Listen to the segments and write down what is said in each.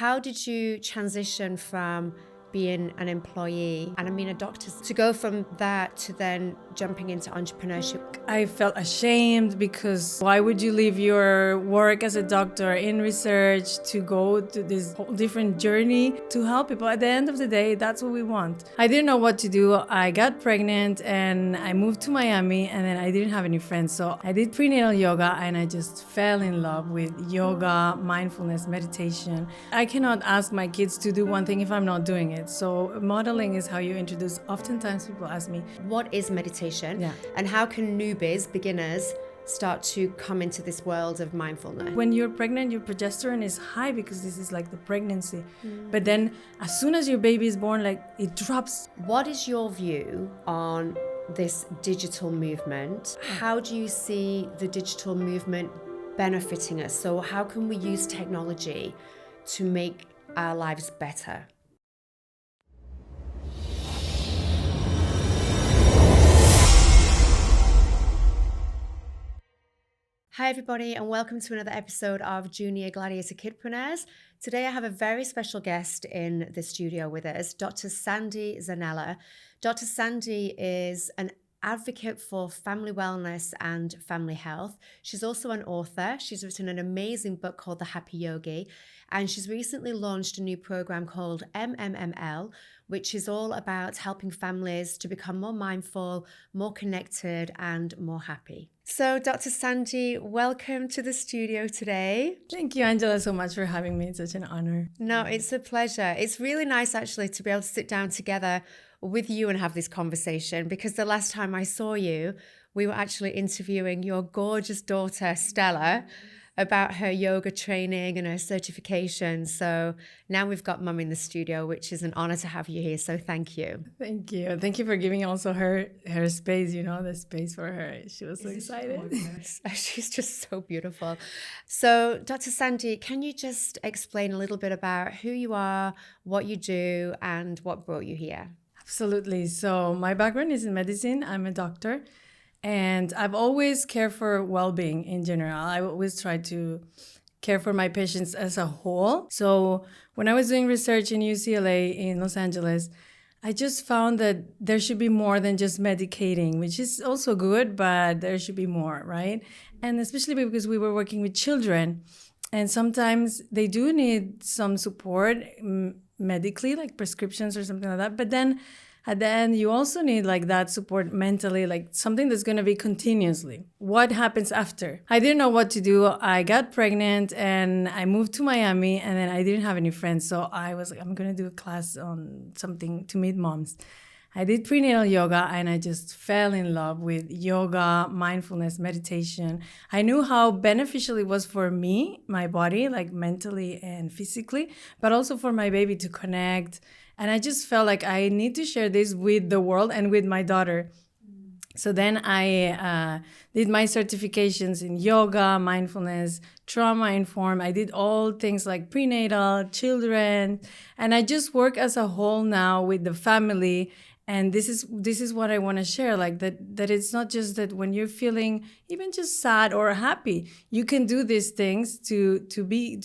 How did you transition from being an employee, and I mean a doctor, to go from that to then jumping into entrepreneurship? I felt ashamed because why would you leave your work as a doctor in research to go to this whole different journey to help people? At the end of the day, that's what we want. I didn't know what to do. I got pregnant and I moved to Miami, and then I didn't have any friends. So I did prenatal yoga and I just fell in love with yoga, mindfulness, meditation. I cannot ask my kids to do one thing if I'm not doing it. So modeling is how you introduce. Oftentimes people ask me, what is meditation? Yeah. And how can newbies, beginners, start to come into this world of mindfulness? When you're pregnant, your progesterone is high because this is like the pregnancy. But then as soon as your baby is born, like it drops. What is your view on this digital movement? How do you see the digital movement benefiting us? So how can we use technology to make our lives better? Hi everybody, and welcome to another episode of Junior Gladiator Kidpreneurs. Today I have a very special guest in the studio with us, Dr. Sandy Zanella. Dr. Sandy is an advocate for family wellness and family health. She's also an author. She's written an amazing book called The Happy Yogi, and she's recently launched a new program called MMML, which is all about helping families to become more mindful, more connected, and more happy. So, Dr. Sandy, welcome to the studio today. Thank you, Angela, so much for having me. It's such an honor. No, it's a pleasure. It's really nice actually to be able to sit down together with you and have this conversation, because the last time I saw you, we were actually interviewing your gorgeous daughter, Stella, about her yoga training and her certification. So now we've got Mum in the studio, which is an honor to have you here. So thank you. Thank you. Thank you for giving also her space, the space for her. She was so excited. She's just so beautiful. So Dr. Sandy, can you just explain a little bit about who you are, what you do, and what brought you here? Absolutely. So my background is in medicine. I'm a doctor. And I've always cared for well-being in general. I always try to care for my patients as a whole. So when I was doing research in UCLA in Los Angeles, I just found that there should be more than just medicating, which is also good, but there should be more, right? And especially because we were working with children, and sometimes they do need some support medically, like prescriptions or something like that. But then at the end, you also need like that support mentally, like something that's going to be continuously. What happens after? I didn't know what to do. I got pregnant and I moved to Miami, and then I didn't have any friends. So I was like, I'm going to do a class on something to meet moms. I did prenatal yoga and I just fell in love with yoga, mindfulness, meditation. I knew how beneficial it was for me, my body, like mentally and physically, but also for my baby to connect. And I just felt like I need to share this with the world and with my daughter. So then I did my certifications in yoga, mindfulness, trauma-informed. I did all things like prenatal, children, and I just work as a whole now with the family. And this is what I want to share, like that it's not just that when you're feeling even just sad or happy, you can do these things to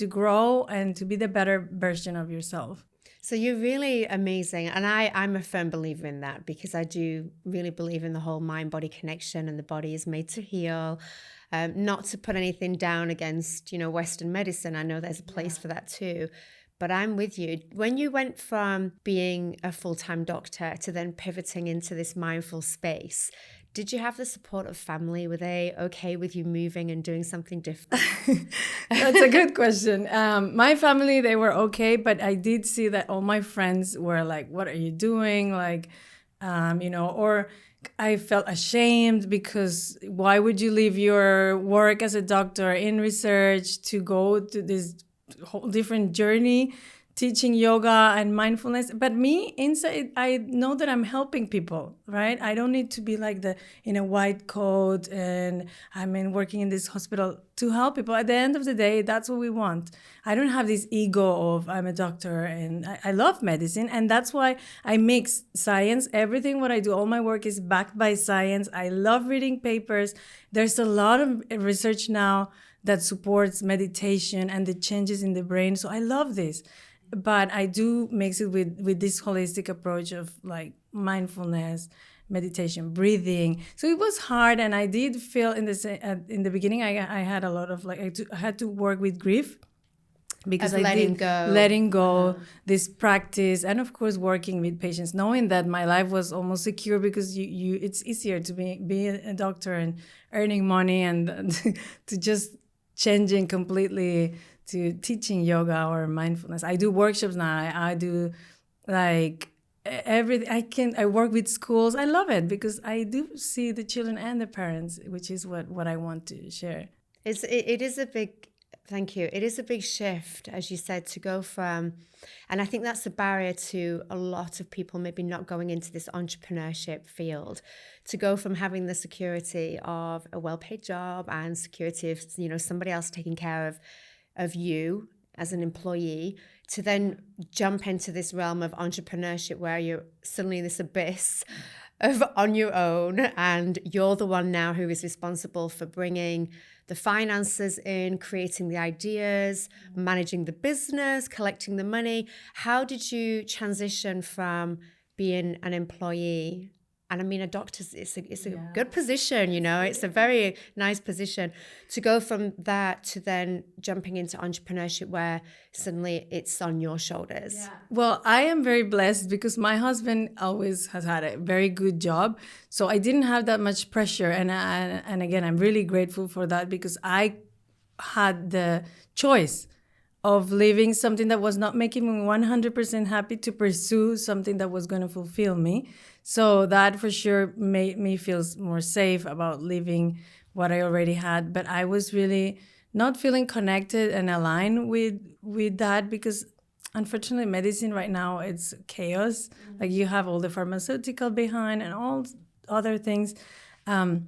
grow and to be the better version of yourself. So you're really amazing. And I'm a firm believer in that, because I do really believe in the whole mind-body connection, and the body is made to heal. Not to put anything down against, Western medicine. I know there's a place for that too. But I'm with you. When you went from being a full-time doctor to then pivoting into this mindful space, did you have the support of family? Were they okay with you moving and doing something different? That's a good question. My family, they were okay, but I did see that all my friends were like, what are you doing? Like, or I felt ashamed because why would you leave your work as a doctor in research to go to this whole different journey, teaching yoga and mindfulness? But me inside, I know that I'm helping people, right? I don't need to be like in a white coat and working in this hospital to help people. At the end of the day, that's what we want. I don't have this ego of I'm a doctor, and I love medicine. And that's why I mix science. Everything what I do, all my work is backed by science. I love reading papers. There's a lot of research now that supports meditation and the changes in the brain. So I love this. But I do mix it with this holistic approach of like mindfulness, meditation, breathing. So it was hard, and I did feel in the beginning I had a lot of like I had to work with grief, because Of letting go. letting go, this practice, and of course working with patients, knowing that my life was almost secure, because you it's easier to be a doctor and earning money and to just changing completely to teaching yoga or mindfulness. I do workshops now. I do like everything. I work with schools. I love it because I do see the children and the parents, which is what I want to share. It is a big, thank you. It is a big shift, as you said, to go from, and I think that's the barrier to a lot of people maybe not going into this entrepreneurship field, to go from having the security of a well-paid job and security of, you know, somebody else taking care of you as an employee, to then jump into this realm of entrepreneurship where you're suddenly in this abyss of on your own, and you're the one now who is responsible for bringing the finances in, creating the ideas, managing the business, collecting the money. How did you transition from being an employee? And I mean, a doctor's, it's a good position, you know, it's a very nice position, to go from that to then jumping into entrepreneurship where suddenly it's on your shoulders. Yeah. Well, I am very blessed because my husband always has had a very good job. So I didn't have that much pressure. And again, I'm really grateful for that, because I had the choice of leaving something that was not making me 100% happy to pursue something that was going to fulfill me. So that for sure made me feel more safe about leaving what I already had. But I was really not feeling connected and aligned with that, because unfortunately medicine right now, it's chaos. Like you have all the pharmaceutical behind and all other things that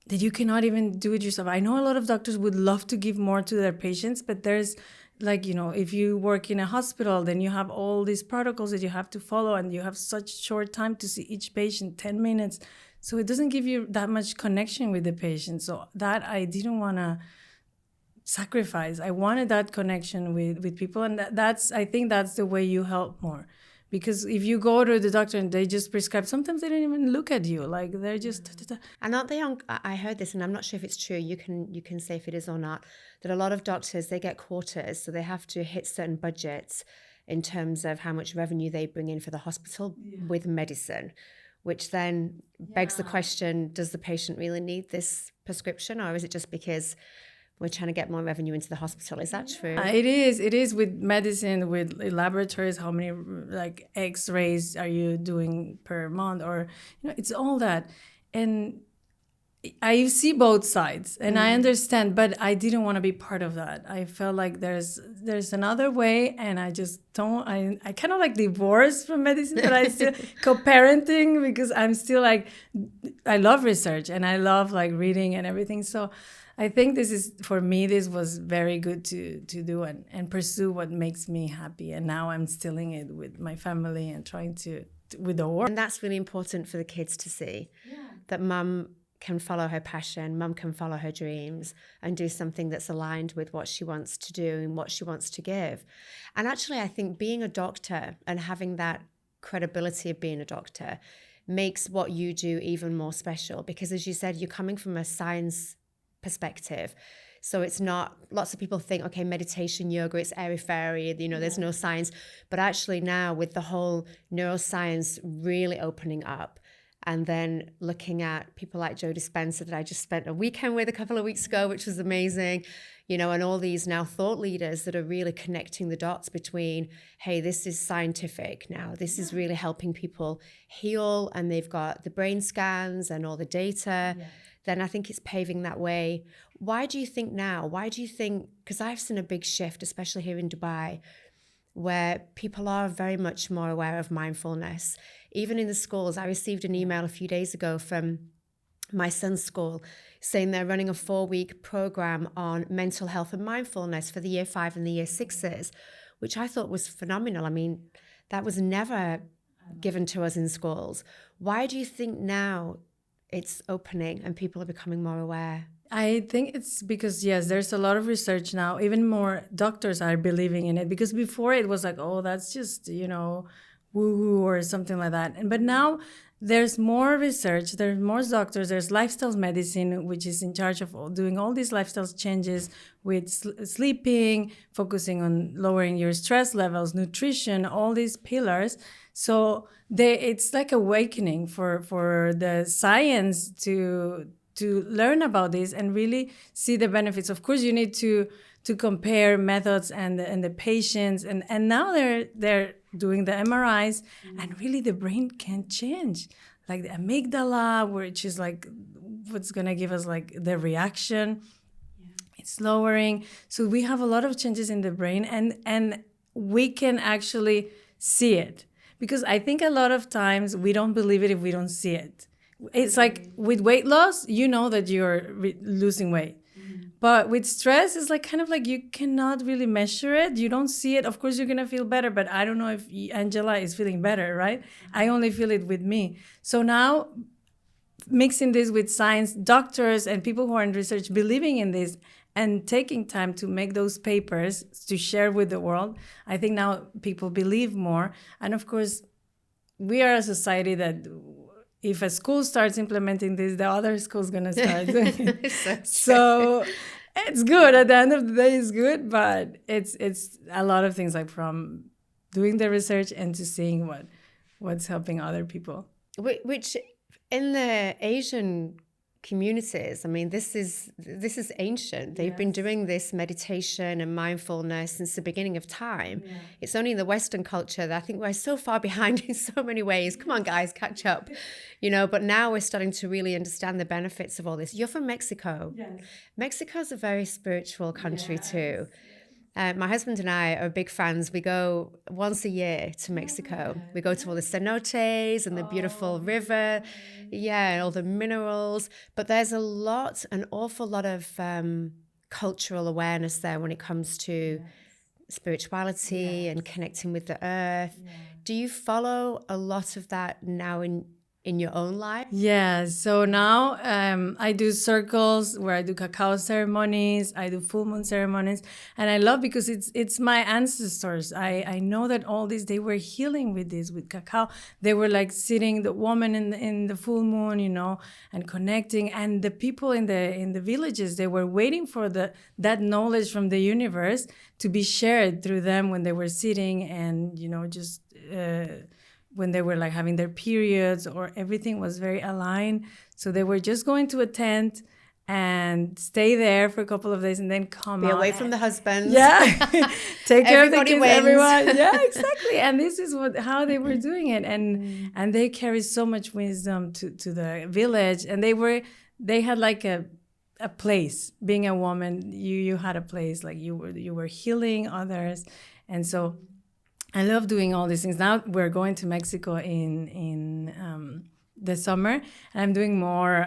you cannot even do it yourself. I know a lot of doctors would love to give more to their patients, but there's like, you know, if you work in a hospital, then you have all these protocols that you have to follow, and you have such short time to see each patient, 10 minutes. So it doesn't give you that much connection with the patient. So that I didn't want to sacrifice. I wanted that connection with people. And I think that's the way you help more. Because if you go to the doctor and they just prescribe, sometimes they don't even look at you. Like they're just. And aren't they on? I heard this, and I'm not sure if it's true. You can say if it is or not. That a lot of doctors, they get quotas, so they have to hit certain budgets in terms of how much revenue they bring in for the hospital with medicine, which then begs the question: does the patient really need this prescription, or is it just because we're trying to get more revenue into the hospital? Is that true? It is with medicine, with laboratories. How many like X-rays are you doing per month, or you know, it's all that. And I see both sides, and I understand, but I didn't want to be part of that. I felt like there's another way, and I just don't. I kind of like divorced from medicine, but I still co-parenting, because I'm still like, I love research and I love like reading and everything. So I think for me, this was very good to do and pursue what makes me happy. And now I'm instilling it with my family and trying to with the work. And that's really important for the kids to see, that mum can follow her passion, mum can follow her dreams and do something that's aligned with what she wants to do and what she wants to give. And actually, I think being a doctor and having that credibility of being a doctor makes what you do even more special, because as you said, you're coming from a science perspective. So it's not, lots of people think, okay, meditation, yoga, it's airy-fairy, you know, there's no science. But actually now with the whole neuroscience really opening up, and then looking at people like Joe Dispenza that I just spent a weekend with a couple of weeks ago, which was amazing, you know, and all these now thought leaders that are really connecting the dots between, hey, this is scientific now, this is really helping people heal, and they've got the brain scans and all the data. Then I think it's paving that way. Why do you think now? Because I've seen a big shift, especially here in Dubai, where people are very much more aware of mindfulness. Even in the schools, I received an email a few days ago from my son's school saying they're running a 4-week program on mental health and mindfulness for the year 5 and the year 6s, which I thought was phenomenal. I mean, that was never given to us in schools. Why do you think now it's opening and people are becoming more aware? I think it's because, yes, there's a lot of research now. Even more doctors are believing in it, because before it was like, oh, that's just, woo-woo or something like that. But now there's more research, there's more doctors, there's lifestyle medicine, which is in charge of doing all these lifestyle changes with sleeping, focusing on lowering your stress levels, nutrition, all these pillars. So it's like awakening for the science to learn about this and really see the benefits. Of course, you need to compare methods and the patients, and now they're doing the MRIs, and really the brain can change, like the amygdala, which is like what's gonna give us like the reaction. It's lowering. So we have a lot of changes in the brain, and we can actually see it, because I think a lot of times we don't believe it if we don't see it. It's like with weight loss, you know that you're losing weight. But with stress, it's like kind of like you cannot really measure it. You don't see it. Of course, you're going to feel better, but I don't know if Angela is feeling better, right? I only feel it with me. So now, mixing this with science, doctors and people who are in research believing in this and taking time to make those papers to share with the world, I think now people believe more. And of course, we are a society that if a school starts implementing this, the other school's going to start doing it. So it's good. At the end of the day, it's good, but it's a lot of things, like from doing the research and to seeing what's helping other people. Which in the Asian communities, I mean, this is ancient. They've been doing this meditation and mindfulness since the beginning of time. Yeah. It's only in the Western culture that I think we're so far behind in so many ways. Come on, guys, catch up. But now we're starting to really understand the benefits of all this. You're from Mexico. Yes. Mexico's a very spiritual country too. My husband and I are big fans. We go once a year to Mexico. We go to all the cenotes and the beautiful river. Yeah, all the minerals. But there's an awful lot of cultural awareness there when it comes to spirituality and connecting with the earth. Do you follow a lot of that now in your own life? Yeah, so now I do circles where I do cacao ceremonies, I do full moon ceremonies, and I love, because it's my ancestors. I know that all this, they were healing with this, with cacao. They were like sitting, the woman in the full moon, and connecting, and the people in the villages, they were waiting for that knowledge from the universe to be shared through them when they were sitting, and just when they were like having their periods, or everything was very aligned. So they were just going to a tent and stay there for a couple of days and then come out. Be away from the husbands. Yeah. Take care of the kids, wins. Everyone. Yeah, exactly. And this is how they were doing it. And they carry so much wisdom to the village. And they had like a place. Being a woman, you had a place, like you were healing others. And so I love doing all these things. Now we're going to Mexico in the summer, and I'm doing more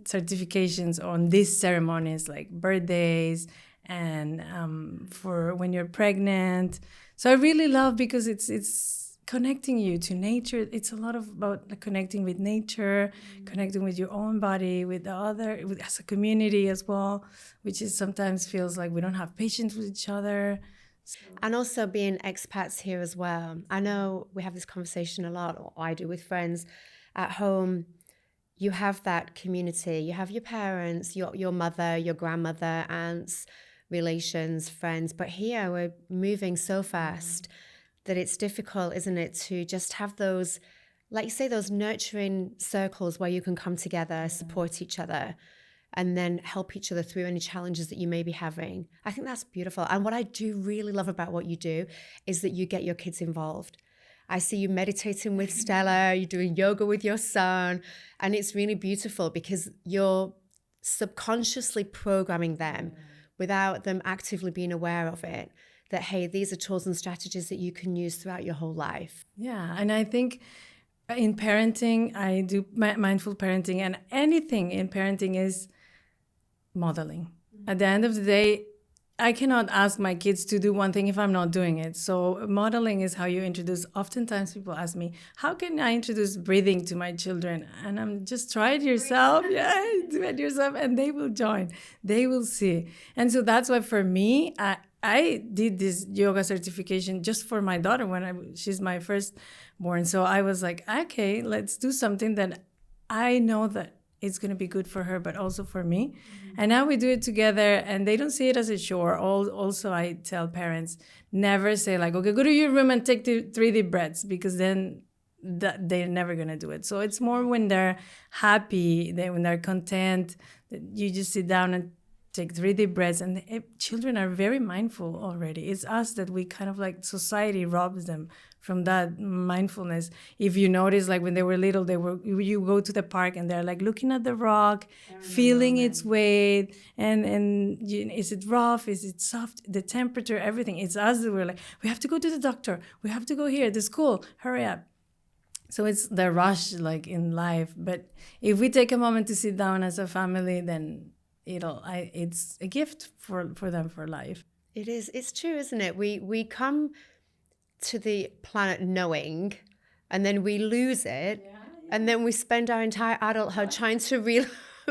certifications on these ceremonies, like birthdays and for when you're pregnant. So I really love, because it's connecting you to nature. It's a lot about connecting with nature, connecting with your own body, with the other, as a community as well, which is sometimes feels like we don't have patience with each other. And also being expats here as well. I know we have this conversation a lot, or I do with friends at home. You have that community. You have your parents, your mother, your grandmother, aunts, relations, friends. But here we're moving so fast that it's difficult, isn't it, to just have those, like you say, those nurturing circles where you can come together, support each other, and then help each other through any challenges that you may be having. I think that's beautiful. And what I do really love about what you do is that you get your kids involved. I see you meditating with Stella, you're doing yoga with your son, and it's really beautiful because you're subconsciously programming them without them actively being aware of it, that, hey, these are tools and strategies that you can use throughout your whole life. Yeah, and I think in parenting, I do mindful parenting, and anything in parenting is modeling. At the end of the day, I cannot ask my kids to do one thing if I'm not doing it. So modeling is how you introduce. Oftentimes people ask me, how can I introduce breathing to my children? And I'm just try it yourself. Yeah, do it yourself and they will join. They will see. And so that's why for me, I did this yoga certification just for my daughter when she's my firstborn. So I was like, okay, let's do something that I know that it's going to be good for her, but also for me. Mm-hmm. And now we do it together and they don't see it as a chore. Also, I tell parents, never say like, okay, go to your room and take 3 deep breaths, because then they're never going to do it. So it's more when they're happy, when they're content, you just sit down and take 3 deep breaths. And children are very mindful already. It's us that we kind of like, society robs them from that mindfulness. If you notice, like when they were little, you go to the park and they're like looking at the rock, feeling its weight, and is it rough, is it soft, the temperature, everything. It's us that we're like, we have to go to the doctor, we have to go here, the school, hurry up. So it's the rush like in life. But if we take a moment to sit down as a family, then it's a gift for them for life. It is. It's true, isn't it? We come to the planet knowing, and then we lose it, and then we spend our entire adulthood trying to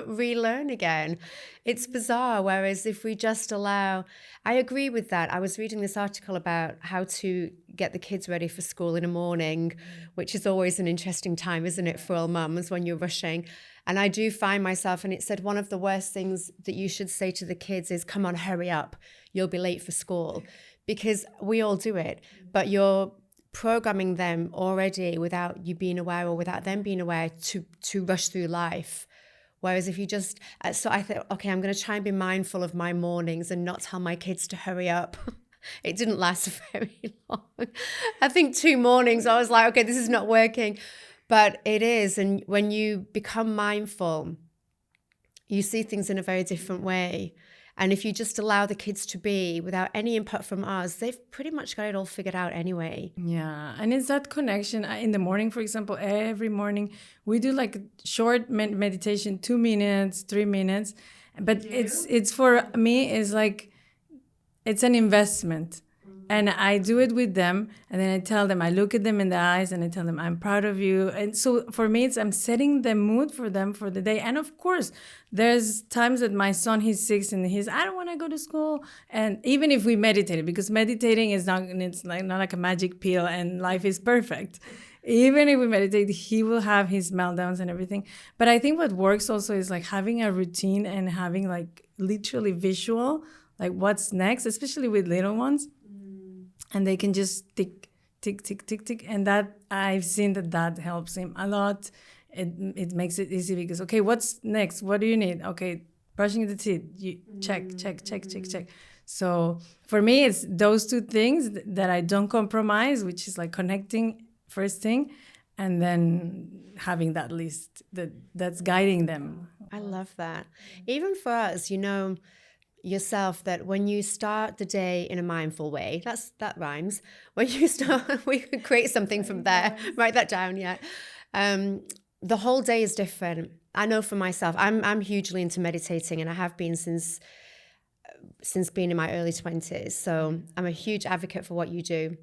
relearn again. It's bizarre. Whereas if we just allow, I agree with that. I was reading this article about how to get the kids ready for school in the morning, which is always an interesting time, isn't it, for all mums when you're rushing. And I do find myself, and it said one of the worst things that you should say to the kids is, come on, hurry up, you'll be late for school. Because we all do it, but you're programming them already without you being aware, or without them being aware, to rush through life. Whereas if you just, so I thought, okay, I'm going to try and be mindful of my mornings and not tell my kids to hurry up. It didn't last very long. I think 2 mornings, I was like, okay, this is not working. But it is. And when you become mindful, you see things in a very different way. And if you just allow the kids to be without any input from us, they've pretty much got it all figured out anyway. Yeah. And it's that connection. In the morning, for example, every morning we do like short meditation, 2 minutes, 3 minutes. But it's for me, it's like, it's an investment. And I do it with them, and then I tell them, I look at them in the eyes and I tell them, I'm proud of you. And so for me, I'm setting the mood for them for the day. And of course, there's times that my son, he's 6 and I don't want to go to school. And even if we meditate, because meditating is not like a magic pill and life is perfect. Even if we meditate, he will have his meltdowns and everything. But I think what works also is like having a routine and having like literally visual, like what's next, especially with little ones. And they can just tick, tick, tick, tick, tick. And that I've seen that helps him a lot. It makes it easy because, okay, what's next? What do you need? Okay, brushing the teeth. You check. So for me, it's those 2 things that I don't compromise, which is like connecting first thing, and then having that list that's guiding them. I love that. Even for us, yourself, that when you start the day in a mindful way, that rhymes. When you start, we could create something from there. Write that down. Yeah. The whole day is different. I know for myself, I'm hugely into meditating, and I have been since being in my early 20s. So I'm a huge advocate for what you do.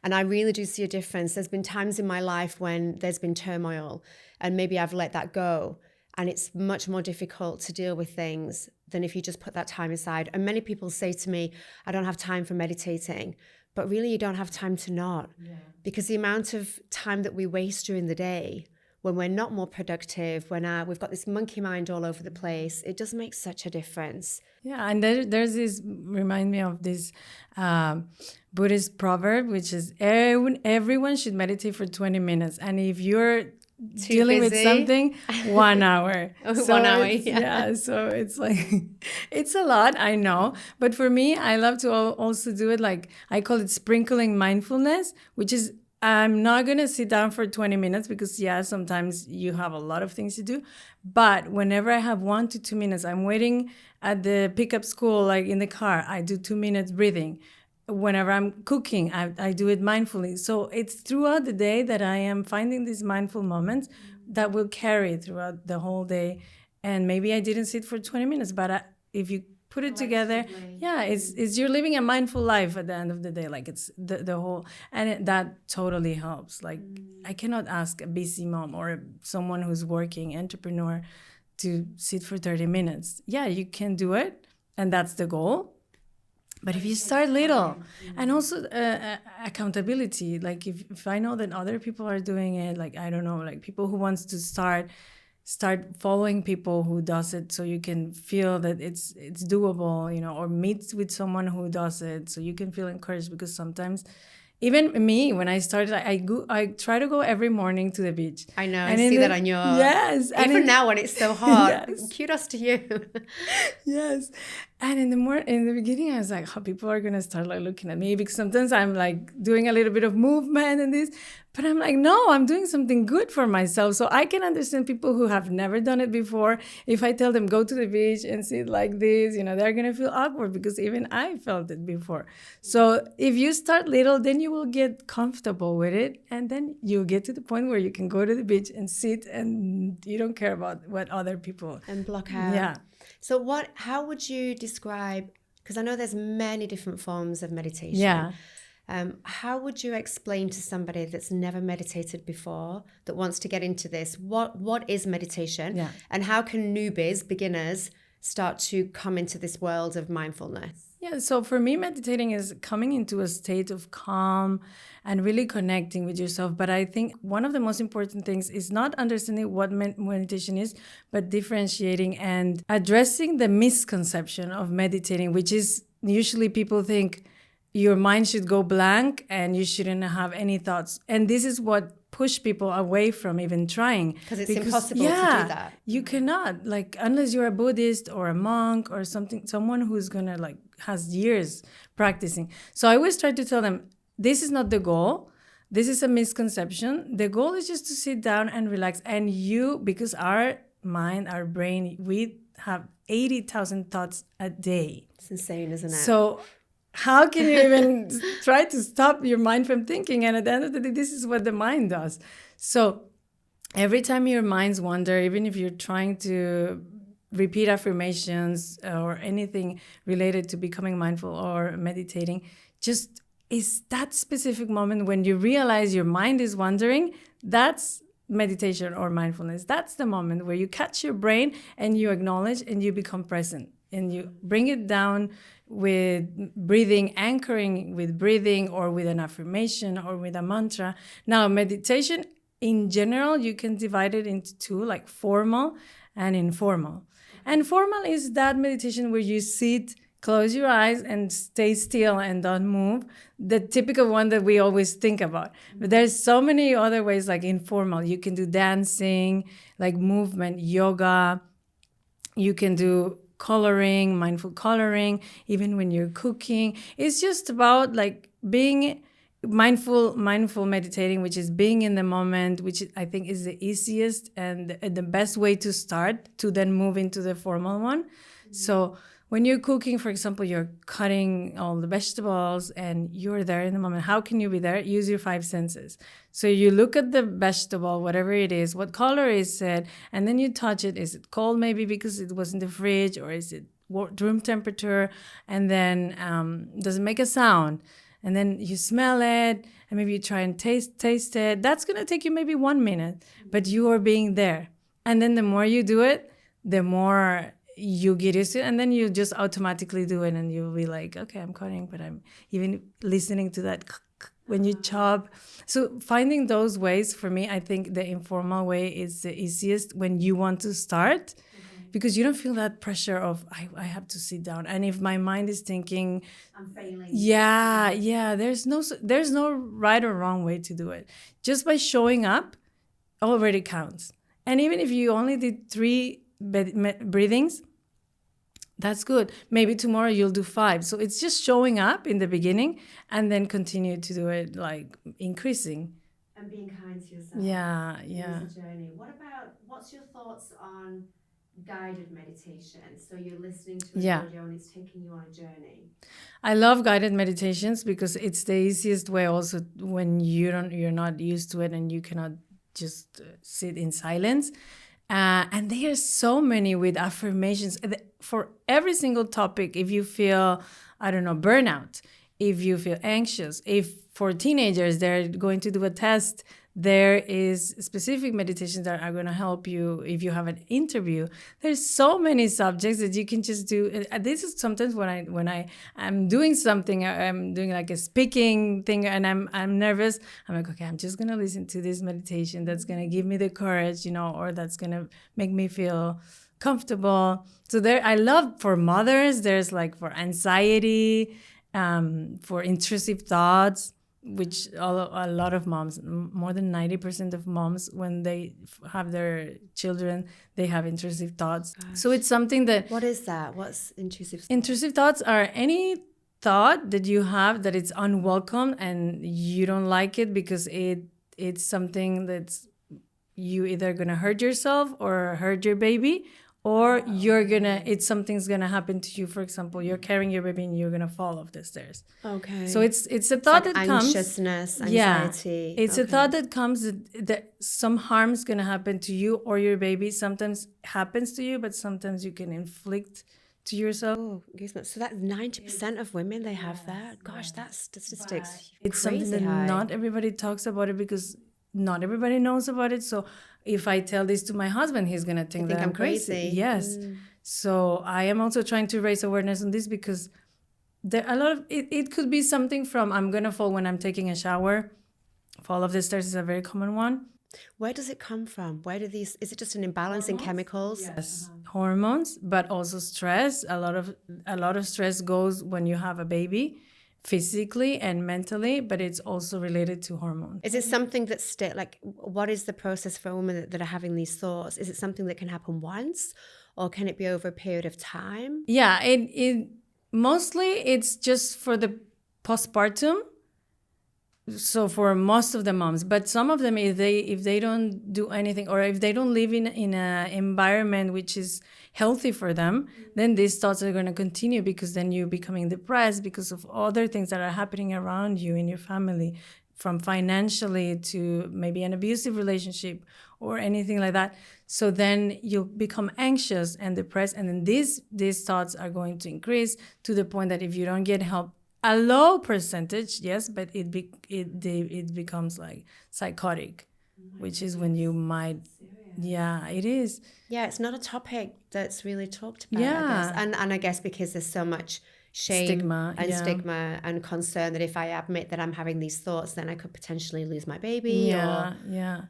And I really do see a difference. There's been times in my life when there's been turmoil, and maybe I've let that go. And it's much more difficult to deal with things than if you just put that time aside. And many people say to me, I don't have time for meditating. But really, you don't have time to not. Yeah. Because the amount of time that we waste during the day, when we're not more productive, when we've got this monkey mind all over the place, it does make such a difference. Yeah, and there's this, remind me of this Buddhist proverb, which is everyone should meditate for 20 minutes. And if you're dealing with something, 1 hour. So 1 hour, yeah. So it's like, it's a lot, I know. But for me, I love to also do it like, I call it sprinkling mindfulness, which is, I'm not going to sit down for 20 minutes because, sometimes you have a lot of things to do. But whenever I have 1 to 2 minutes, I'm waiting at the pickup school, like in the car, I do 2 minutes breathing. Whenever I'm cooking, I do it mindfully. So it's throughout the day that I am finding these mindful moments that will carry throughout the whole day. And maybe I didn't sit for 20 minutes, but if you put it together. Yeah, it's you're living a mindful life at the end of the day. Like it's the whole, and that totally helps. Like I cannot ask a busy mom or someone who's working, entrepreneur, to sit for 30 minutes. Yeah, you can do it, and that's the goal. But if you start little, and also accountability, like if I know that other people are doing it, like I don't know, like people who wants to start following people who does it, so you can feel that it's doable, you know, or meet with someone who does it, so you can feel encouraged. Because sometimes, even me, when I started, I try to go every morning to the beach. I know, I see that on your... Yes. Even now when it's so hot. Yes. Kudos to you. Yes. And in the beginning, I was like, how people are going to start like looking at me, because sometimes I'm like doing a little bit of movement and this, but I'm like, no, I'm doing something good for myself. So I can understand people who have never done it before. If I tell them go to the beach and sit like this, you know, they're going to feel awkward, because even I felt it before. So if you start little, then you will get comfortable with it. And then you'll get to the point where you can go to the beach and sit, and you don't care about what other people... And block out. Yeah. So how would you describe, because I know there's many different forms of meditation. Yeah. How would you explain to somebody that's never meditated before, that wants to get into this, what is meditation? Yeah. And how can newbies, beginners, start to come into this world of mindfulness? Yeah, so for me, meditating is coming into a state of calm and really connecting with yourself. But I think one of the most important things is not understanding what meditation is, but differentiating and addressing the misconception of meditating, which is usually people think your mind should go blank and you shouldn't have any thoughts. And this is what push people away from even trying. Because it's impossible to do that. You cannot, like, unless you're a Buddhist or a monk or someone who's gonna like has years practicing. So I always try to tell them, this is not the goal. This is a misconception. The goal is just to sit down and relax. And because our mind, our brain, we have 80,000 thoughts a day. It's insane, isn't it? So how can you even try to stop your mind from thinking? And at the end of the day, this is what the mind does. So every time your minds wander, even if you're trying to repeat affirmations or anything related to becoming mindful or meditating, just is that specific moment when you realize your mind is wandering. That's meditation or mindfulness. That's the moment where you catch your brain and you acknowledge and you become present and you bring it down with breathing, anchoring with breathing or with an affirmation or with a mantra. Now, meditation in general, you can divide it into two, like formal and informal. And formal is that meditation where you sit, close your eyes and stay still and don't move, the typical one that we always think about. But there's so many other ways, like informal. You can do dancing, like movement, yoga. You can do coloring, mindful coloring, even when you're cooking. It's just about like being mindful meditating, which is being in the moment, which I think is the easiest and the best way to start to then move into the formal one. Mm-hmm. So when you're cooking, for example, you're cutting all the vegetables and you're there in the moment. How can you be there? Use your five senses. So you look at the vegetable, whatever it is, what color is it, and then you touch it. Is it cold maybe because it was in the fridge, or is it room temperature? And then does it make a sound? And then you smell it, and maybe you try and taste it. That's going to take you maybe 1 minute, but you are being there. And then the more you do it, the more you get used to it, and then you just automatically do it, and you'll be like, okay, I'm cutting, but I'm even listening to that when you chop. So finding those ways, for me, I think the informal way is the easiest when you want to start. Because you don't feel that pressure of, I have to sit down. And if my mind is thinking, I'm failing. Yeah, there's no right or wrong way to do it. Just by showing up already counts. And even if you only did 3 breathings, that's good. Maybe tomorrow you'll do 5. So it's just showing up in the beginning and then continue to do it, like increasing. And being kind to yourself. Yeah. It's a journey. What's your thoughts on guided meditation? So you're listening to an audio and it's taking you on a journey. I love guided meditations because it's the easiest way also when you're not used to it and you cannot just sit in silence. And there are so many with affirmations for every single topic. If you feel, I don't know, burnout, if you feel anxious, if for teenagers, they're going to do a test, there is specific meditations that are going to help you if you have an interview. There's so many subjects that you can just do. This is sometimes when I'm doing something, I'm doing like a speaking thing, and I'm nervous. I'm like, okay, I'm just going to listen to this meditation that's going to give me the courage, or that's going to make me feel comfortable. So there, I love for mothers, there's like for anxiety, for intrusive thoughts, which a lot of moms, more than 90% of moms, when they have their children, they have intrusive thoughts. Gosh. So it's something that... What is that? What's intrusive thoughts? Intrusive thoughts are any thought that you have that it's unwelcome and you don't like it because it's something that's you either going to hurt yourself or hurt your baby, or something's gonna happen to you. For example, you're carrying your baby and you're gonna fall off the stairs. Okay. So it's a thought that comes. Anxiousness, anxiety. Yeah, it's a thought that comes that some harm's gonna happen to you or your baby. Sometimes happens to you, but sometimes you can inflict to yourself. Oh, goosebumps. So that's 90% of women, they have that. Gosh, that statistic's it's crazy something that high. Not everybody talks about it because not everybody knows about it. So if I tell this to my husband, he's going to think that I'm crazy. Yes. So I am also trying to raise awareness on this because there a lot of it could be something from I'm going to fall when I'm taking a shower. Fall off the stairs is a very common one. Where does it come from? Is it just an imbalance in chemicals? Yes. Hormones, but also stress. A lot of stress goes when you have a baby, physically and mentally, but it's also related to hormones. Is it something that's what is the process for women that are having these thoughts? Is it something that can happen once, or can it be over a period of time? Yeah, it mostly it's just for the postpartum. So for most of the moms, but some of them, if they don't do anything, or if they don't live in an environment which is healthy for them, then these thoughts are going to continue, because then you're becoming depressed because of other things that are happening around you in your family, from financially to maybe an abusive relationship or anything like that. So then you become anxious and depressed, and then these thoughts are going to increase to the point that if you don't get help, a low percentage, yes, but it becomes like psychotic, which is when you might, yeah, it is. Yeah, it's not a topic that's really talked about, I guess. And I guess because there's so much shame stigma and concern that if I admit that I'm having these thoughts, then I could potentially lose my baby. Yeah.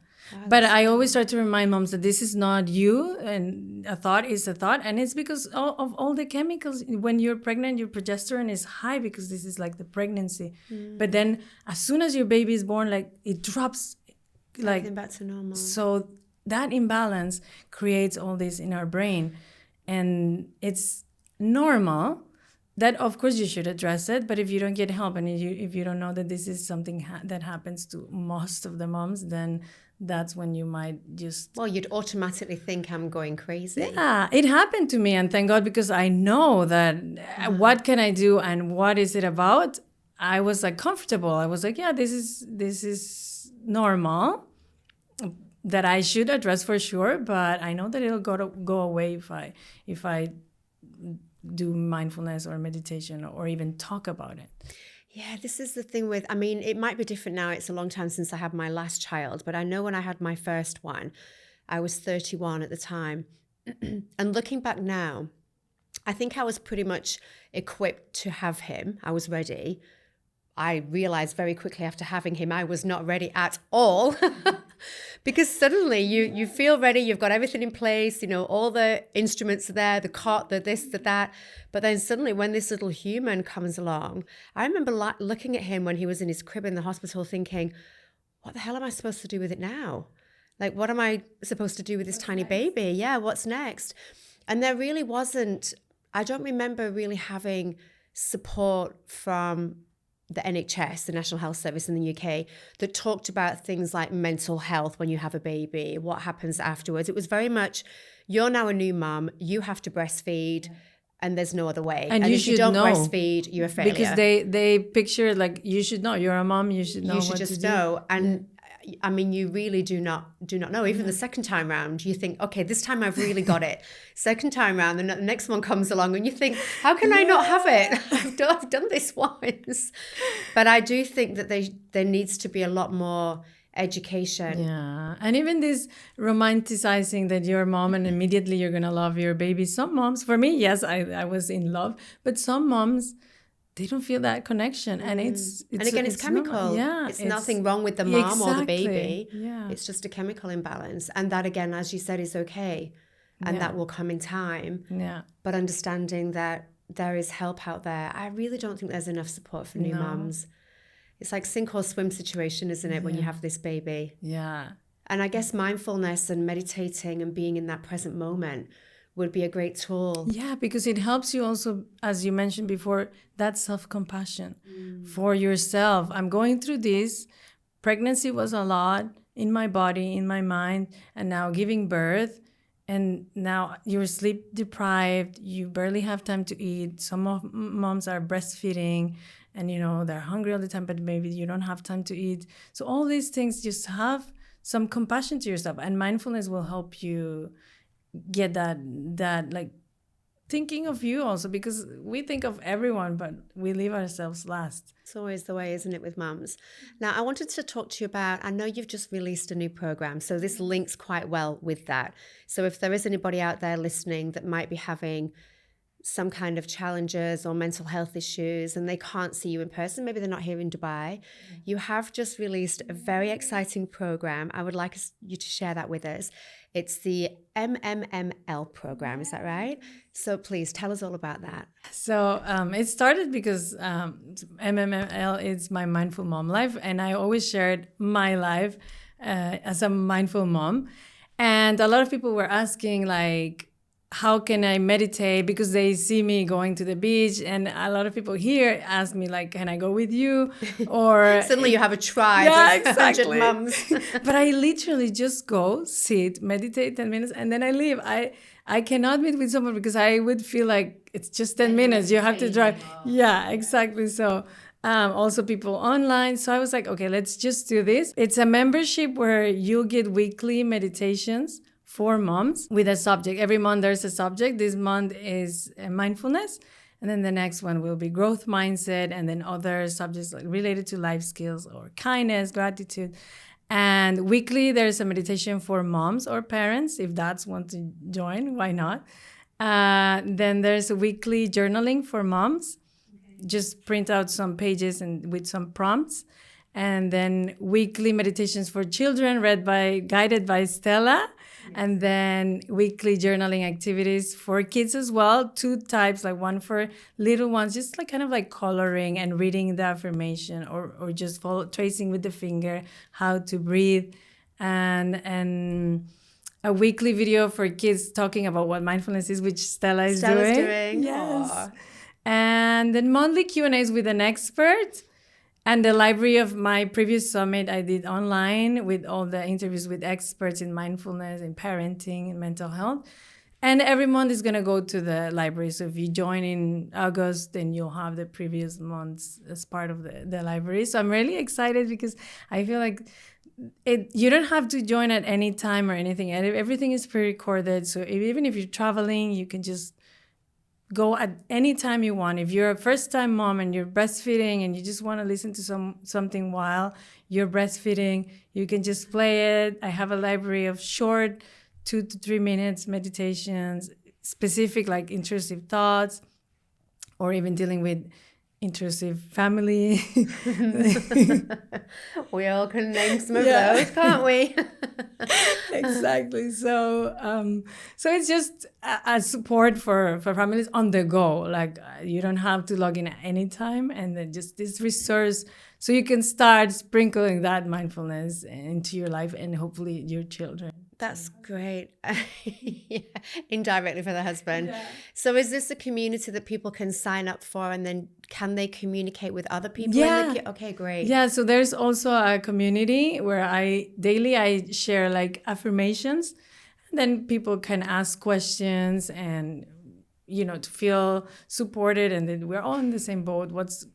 But I always try to remind moms that this is not you, and a thought is a thought, and it's because of all the chemicals. When you're pregnant, your progesterone is high because this is like the pregnancy. But then as soon as your baby is born, like it drops, like back to normal. So that imbalance creates all this in our brain, and it's normal. That, of course, you should address it, but if you don't get help and if you don't know that this is something that happens to most of the moms, then that's when you might just... Well, you'd automatically think I'm going crazy. Yeah, it happened to me, and thank God, because I know that what can I do and what is it about? I was like comfortable. I was like, yeah, this is normal, that I should address for sure, but I know that it'll go away if I do mindfulness or meditation or even talk about it. Yeah, this is the thing with, I mean, it might be different now. It's a long time since I had my last child, but I know when I had my first one, I was 31 at the time. And looking back now, I think I was pretty much equipped to have him. I was ready. I realized very quickly after having him, I was not ready at all. Because suddenly you feel ready, you've got everything in place, all the instruments are there, the cot, the this, the that. But then suddenly when this little human comes along, I remember looking at him when he was in his crib in the hospital thinking, what the hell am I supposed to do with it now? Like, what am I supposed to do with this tiny baby? Yeah, what's next? And there really wasn't, I don't remember really having support from the NHS, the National Health Service in the UK, that talked about things like mental health when you have a baby, what happens afterwards. It was very much, you're now a new mum, you have to breastfeed, and there's no other way. And if you don't breastfeed, you're a failure. Because they picture like, you should know, you're a mom, you should know. You should just know. And I mean, you really do not know. Even the second time round, you think, okay, this time I've really got it. Second time round, the next one comes along and you think, how can I not have it? I've done this once. But I do think that there needs to be a lot more education. Yeah. And even this romanticizing that you're a mom and immediately you're going to love your baby. Some moms, for me, yes, I was in love. But some moms, they don't feel that connection. And it's chemical. Yeah. It's nothing wrong with the mom or the baby. Yeah. It's just a chemical imbalance. And that, again, as you said, is okay. And that will come in time. Yeah. But understanding that there is help out there. I really don't think there's enough support for new moms. It's like sink or swim situation, isn't it, when you have this baby? Yeah. And I guess mindfulness and meditating and being in that present moment would be a great tool. Yeah, because it helps you also, as you mentioned before, that self-compassion for yourself. I'm going through this. Pregnancy was a lot in my body, in my mind, and now giving birth. And now you're sleep deprived. You barely have time to eat. Some of moms are breastfeeding and, they're hungry all the time, but maybe you don't have time to eat. So all these things, just have some compassion to yourself. And mindfulness will help you get that like thinking of you also, because we think of everyone, but we leave ourselves last. It's always the way, isn't it, with mums? Now, I wanted to talk to you about, I know you've just released a new program, so this links quite well with that. So if there is anybody out there listening that might be having some kind of challenges or mental health issues and they can't see you in person, maybe they're not here in Dubai, you have just released a very exciting program. I would like you to share that with us. It's the MMML program, is that right? So please tell us all about that. So it started because MMML is my Mindful Mom Life, and I always shared my life as a mindful mom. And a lot of people were asking, like, how can I meditate? Because they see me going to the beach, and a lot of people here ask me, like, can I go with you? Or suddenly you have a tribe of 100 mums. But I literally just go, sit, meditate 10 minutes, and then I leave. I cannot meet with someone because I would feel like it's just 10 minutes. You have to drive. Yeah, exactly. So also people online. So I was like, okay, let's just do this. It's a membership where you'll get weekly meditations for moms with a subject. Every month there's a subject. This month is mindfulness. And then the next one will be growth mindset. And then other subjects like related to life skills or kindness, gratitude. And weekly there's a meditation for moms or parents. If that's want to join, why not? Then there's a weekly journaling for moms. Okay. Just print out some pages and with some prompts. And then weekly meditations for children guided by Stella. Yes. And then weekly journaling activities for kids as well. 2 types, like one for little ones, just like kind of like coloring and reading the affirmation or just tracing with the finger how to breathe. And a weekly video for kids talking about what mindfulness is, which Stella's doing. Yes. Aww. And then monthly Q&As with an expert. And the library of my previous summit I did online with all the interviews with experts in mindfulness, in parenting, and mental health. And every month is going to go to the library. So if you join in August, then you'll have the previous months as part of the library. So I'm really excited because I feel like you don't have to join at any time or anything. Everything is pre-recorded. So even if you're traveling, you can just go at any time you want. If you're a first-time mom and you're breastfeeding and you just want to listen to something while you're breastfeeding, you can just play it. I have a library of short 2 to 3 minutes meditations, specific like intrusive thoughts, or even dealing with intrusive family. We all can name some of those, can't we? Exactly. So it's just a support for families on the go. Like you don't have to log in at any time, and then just this resource so you can start sprinkling that mindfulness into your life and hopefully your children. That's great. Yeah, indirectly for the husband. Yeah. So is this a community that people can sign up for, and then can they communicate with other people? Yeah. Okay, great. Yeah, so there's also a community where daily I share like affirmations, and then people can ask questions and, to feel supported, and then we're all in the same boat. What's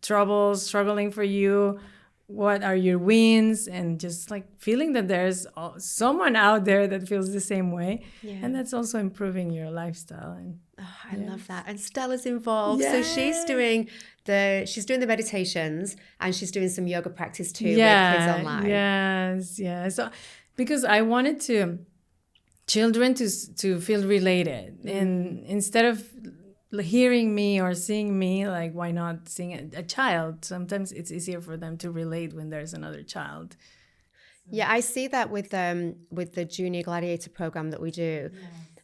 struggling for you? what are your wins, and just like feeling that there's someone out there that feels the same way. Yeah. And that's also improving your lifestyle. And I love that. And Stella's involved. So she's doing the meditations, and she's doing some yoga practice too with kids online. Yes. So because I wanted children to feel related, and instead of hearing me or seeing me, like, why not seeing a child? Sometimes it's easier for them to relate when there's another child. Yeah, I see that with the Junior Gladiator program that we do.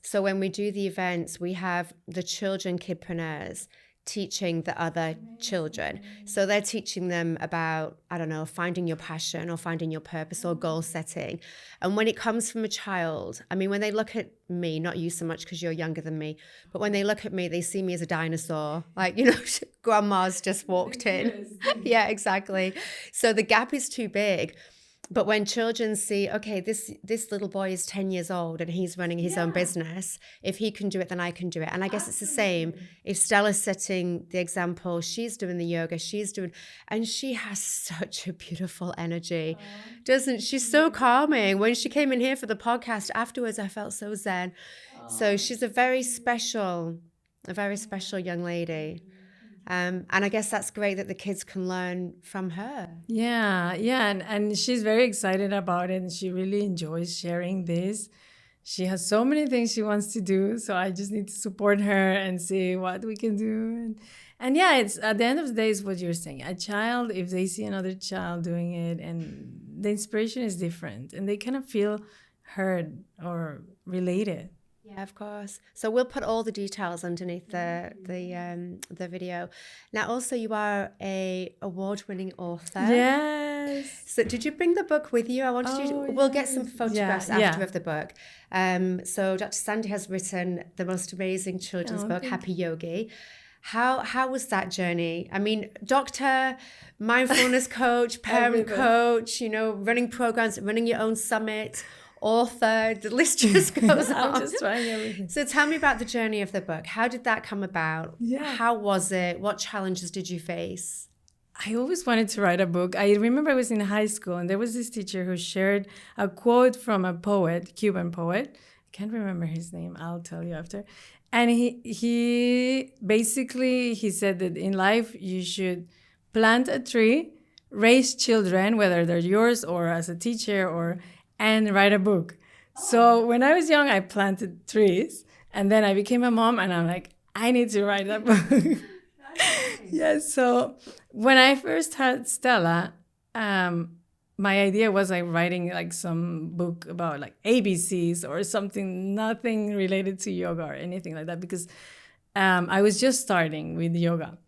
So when we do the events, we have the children kidpreneurs teaching the other children. So they're teaching them about, I don't know, finding your passion or finding your purpose or goal setting. And when it comes from a child, I mean, when they look at me, not you so much because you're younger than me, but when they look at me, they see me as a dinosaur. Like, you know, grandma's just walked in. Yeah, exactly. So the gap is too big. But when children see, okay, this little boy is 10 years old and he's running his own business, if he can do it, then I can do it. And I guess it's the same. If Stella's setting the example, she's doing the yoga, and she has such a beautiful energy, doesn't she? She's so calming. When she came in here for the podcast afterwards, I felt so zen. So she's a very special young lady. And I guess that's great that the kids can learn from her. Yeah. And she's very excited about it, and she really enjoys sharing this. She has so many things she wants to do, so I just need to support her and see what we can do. And yeah, it's at the end of the day, is what you're saying. A child, if they see another child doing it, and the inspiration is different, and they kind of feel heard or related. Yeah, of course. So we'll put all the details underneath the video. Now, also, you are a award-winning author. Yes. So did you bring the book with you? I wanted you to, we'll get some photographs after of the book. So Dr. Sandy has written the most amazing children's book, Happy Yogi. How was that journey? I mean, doctor, mindfulness coach, parent coach, you know, running programs, running your own summit, author, the list just goes on. I'm just trying everything. So tell me about the journey of the book. How did that come about? Yeah. How was it? What challenges did you face? I always wanted to write a book. I remember I was in high school, and there was this teacher who shared a quote from a poet, Cuban poet. I can't remember his name. I'll tell you after. And he basically said that in life you should plant a tree, raise children, whether they're yours or as a teacher, and write a book. So when I was young, I planted trees, and then I became a mom, and I'm like, I need to write a book. Yes. So when I first had Stella, my idea was like writing like some book about like ABCs or something, nothing related to yoga or anything like that, because I was just starting with yoga.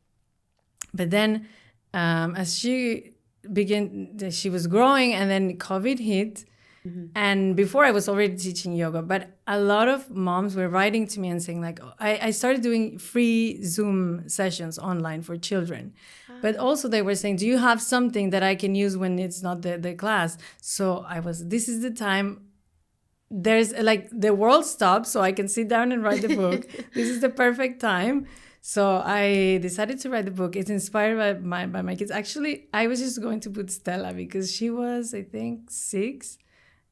But then as she was growing, and then COVID hit. Mm-hmm. And before I was already teaching yoga, but a lot of moms were writing to me and saying like, I started doing free Zoom sessions online for children. But also they were saying, do you have something that I can use when it's not the class? So this is the time. There's like the world stops, so I can sit down and write the book. This is the perfect time. So I decided to write the book. It's inspired by my kids. Actually, I was just going to put Stella because she was, I think, 6.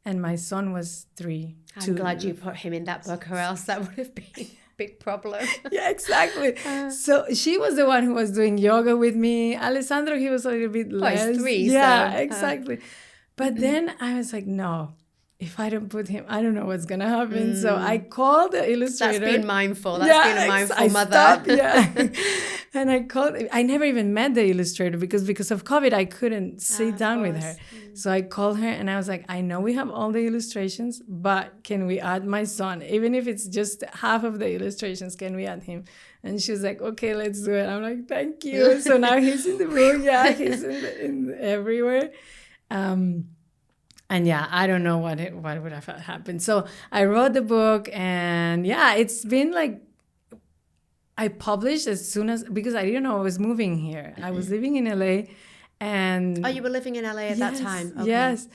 And my son was 3. I'm glad you put him in that book, or else that would have been a big problem. Yeah, exactly. So she was the one who was doing yoga with me. Alessandro, he was a little bit less. He's 3. Yeah, so, exactly. But then I was like, no, if I don't put him, I don't know what's going to happen. So I called the illustrator. That's being mindful. That's being a mindful mother. And I never even met the illustrator because of COVID, I couldn't sit down with her. So I called her and I was like, I know we have all the illustrations, but can we add my son? Even if it's just half of the illustrations, can we add him? And she was like, okay, let's do it. I'm like, thank you. So now he's in the book. Yeah, he's in everywhere. And yeah, I don't know what would have happened. So I wrote the book, and yeah, it's been like, I published as soon as, because I didn't know I was moving here. I was living in LA. And you were living in LA at that time? Okay. Yes.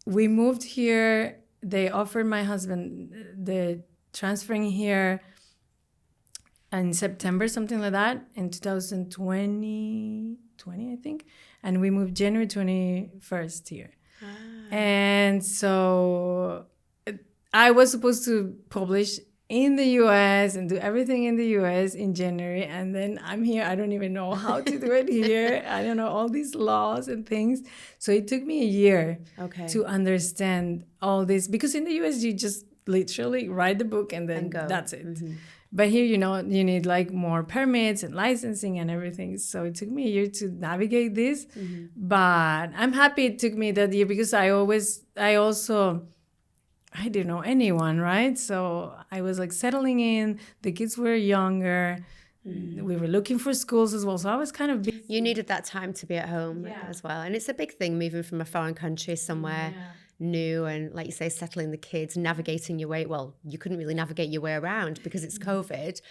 We moved here. They offered my husband the transferring here in September, something like that, in 2020. 2020, I think. And we moved January 21st here. And so I was supposed to publish in the US and do everything in the US in January. And then I'm here. I don't even know how to do it here. I don't know all these laws and things. So it took me a year to understand all this. Because in the US, you just literally write the book and then that's it. But here, you know, you need like more permits and licensing and everything. So it took me a year to navigate this. But I'm happy it took me that year because I didn't know anyone, right? So I was like settling in. The kids were younger. We were looking for schools as well. So I was kind of busy. You needed that time to be at home as well. And it's a big thing moving from a foreign country somewhere new and, like you say, settling the kids, navigating your way. Well, you couldn't really navigate your way around because it's COVID.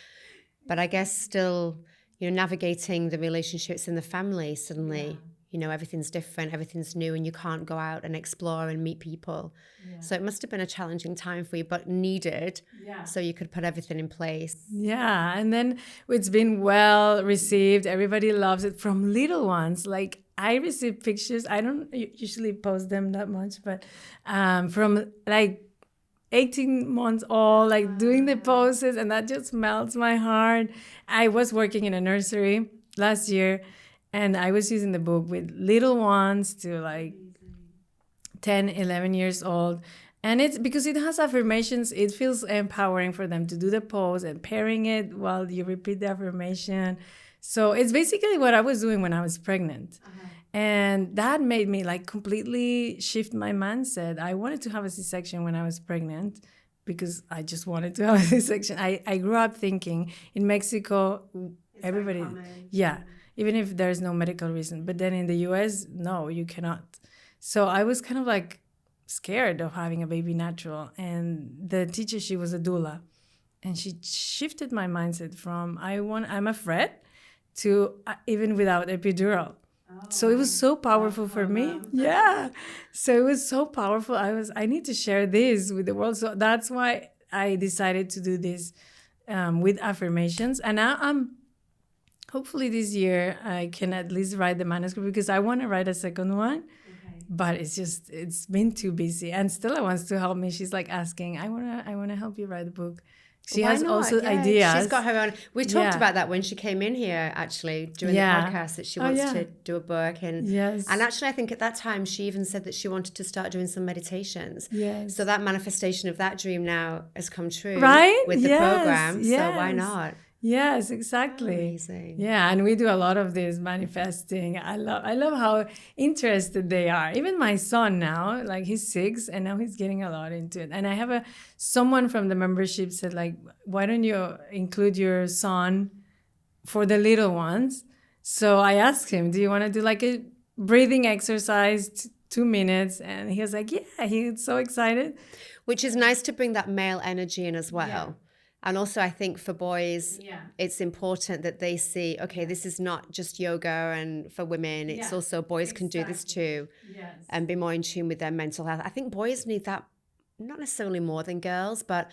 But I guess still, you know, navigating the relationships in the family suddenly, you know, everything's different, everything's new, and you can't go out and explore and meet people. So it must have been a challenging time for you, but needed so you could put everything in place. Yeah, and then it's been well received. Everybody loves it from little ones. Like I receive pictures. I don't usually post them that much, but from like 18 months old, like doing the poses, and that just melts my heart. I was working in a nursery last year, and I was using the book with little ones to like 10, 11 years old. And it's because it has affirmations, it feels empowering for them to do the pose and pairing it while you repeat the affirmation. So it's basically what I was doing when I was pregnant. And that made me like completely shift my mindset. I wanted to have a C-section when I was pregnant because I just wanted to have a C-section. I grew up thinking in Mexico, everybody, even if there's no medical reason. But then in the US, no, you cannot. So I was kind of like scared of having a baby natural. And the teacher, she was a doula. And she shifted my mindset from I'm afraid to even without epidural. So it was so powerful for me. Yeah. So it was so powerful. I need to share this with the world. So that's why I decided to do this with affirmations. And now hopefully this year I can at least write the manuscript because I want to write a second one. But it's been too busy. And Stella wants to help me. She's like asking, I want to help you write the book. She has also ideas. She's got her own. We talked about that when she came in here, actually, during the podcast, that she wants to do a book. And actually, I think at that time, she even said that she wanted to start doing some meditations. So that manifestation of that dream now has come true with the program. So why not? Yes, exactly. Amazing. Yeah, and we do a lot of this manifesting. I love how interested they are. Even my son now, like he's 6 and now he's getting a lot into it. And I have someone from the membership said like, why don't you include your son for the little ones? So I asked him, do you want to do like a breathing exercise, 2 minutes? And he was like, yeah, he's so excited. Which is nice to bring that male energy in as well. Yeah. And also, I think for boys, it's important that they see, okay, this is not just yoga and for women. It's also boys can do this too and be more in tune with their mental health. I think boys need that, not necessarily more than girls, but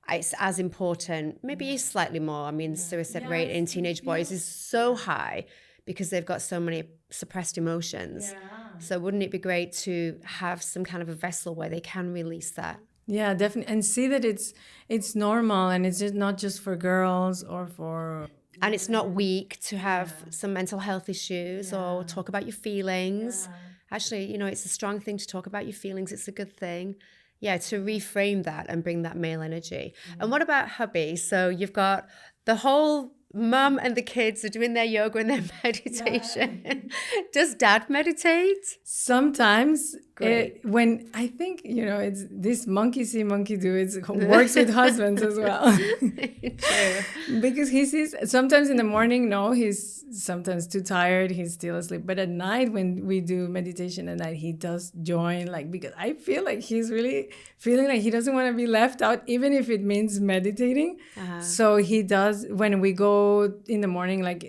it's as important, maybe slightly more. I mean, suicide rate in teenage boys is so high because they've got so many suppressed emotions. So wouldn't it be great to have some kind of a vessel where they can release that? Yeah, definitely. And see that it's normal and it's just not just for girls or for... And it's not weak to have some mental health issues or talk about your feelings. Actually, you know, it's a strong thing to talk about your feelings. It's a good thing. Yeah, to reframe that and bring that male energy. And what about hubby? So you've got the whole... Mum and the kids are doing their yoga and their meditation. Does dad meditate? Sometimes when I think, you know, it's this monkey see, monkey do. It works with husbands as well. True. Because he sees, sometimes in the morning, no, he's sometimes too tired. He's still asleep. But at night, when we do meditation at night, he does join, like, because I feel like he's really feeling like he doesn't want to be left out, even if it means meditating. So he does, when we go in the morning, like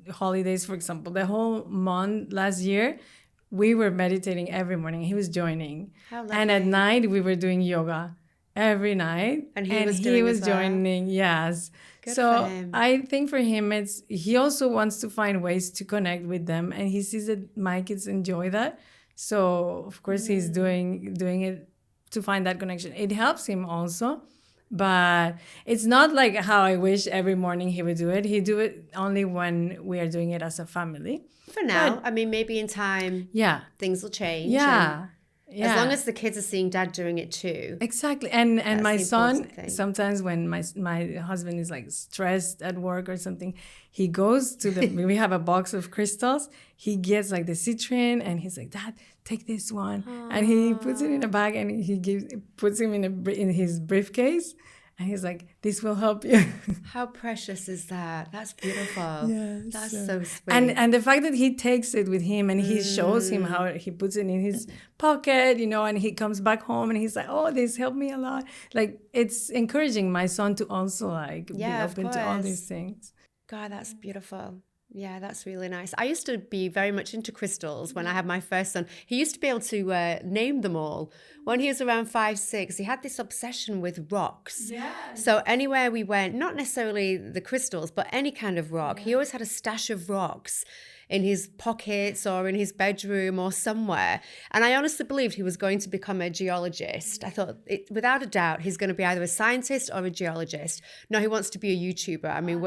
holidays, for example, the whole month last year, we were meditating every morning. He was joining. And at night, we were doing yoga. every night. And he was doing as well? joining, yes. Good so for him. I think for him, he also wants to find ways to connect with them, and he sees that my kids enjoy that. So of course he's doing it to find that connection. It helps him also, but it's not like how I wish every morning he would do it. He do it only when we are doing it as a family. For now, I mean, maybe in time, Yeah. things will change. Yeah. As long as the kids are seeing dad doing it too. Exactly. And my the son, important thing. sometimes when my husband is like stressed at work or something, he goes to we have a box of crystals. He gets like the citrine and he's like, Dad, take this one. And he puts it in a bag and puts him in his briefcase. And he's like, this will help you. How precious is that? That's beautiful. Yes. That's so sweet. And the fact that he takes it with him and he shows him how he puts it in his pocket, and he comes back home and he's like, oh, this helped me a lot. Like, it's encouraging my son to also be open to all these things. God, that's beautiful. Yeah, that's really nice. I used to be very much into crystals when I had my first son. He used to be able to name them all. When he was around 5, 6, he had this obsession with rocks. Yeah. So anywhere we went, not necessarily the crystals, but any kind of rock, he always had a stash of rocks in his pockets or in his bedroom or somewhere. And I honestly believed he was going to become a geologist. I thought, without a doubt, he's going to be either a scientist or a geologist. No, he wants to be a YouTuber. I mean,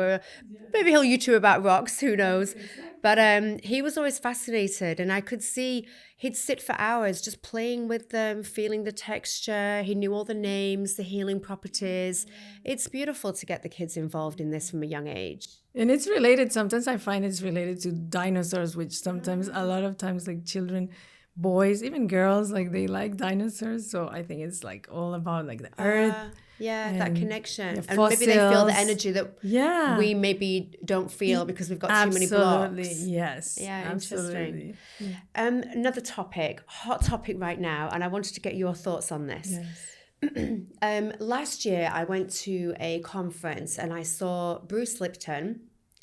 maybe he'll YouTube about rocks, who knows? But he was always fascinated, and I could see he'd sit for hours just playing with them, feeling the texture. He knew all the names, the healing properties. It's beautiful to get the kids involved in this from a young age. And it's related, sometimes I find it's related to dinosaurs, which sometimes, a lot of times, like children, boys, even girls, like they like dinosaurs. So I think it's like all about like the earth. That connection. And fossils. maybe they feel the energy that we maybe don't feel because we've got too many blocks. Yes. Yeah, absolutely. Interesting. Another topic, hot topic right now, and I wanted to get your thoughts on this. Yes. Last year, I went to a conference and I saw Bruce Lipton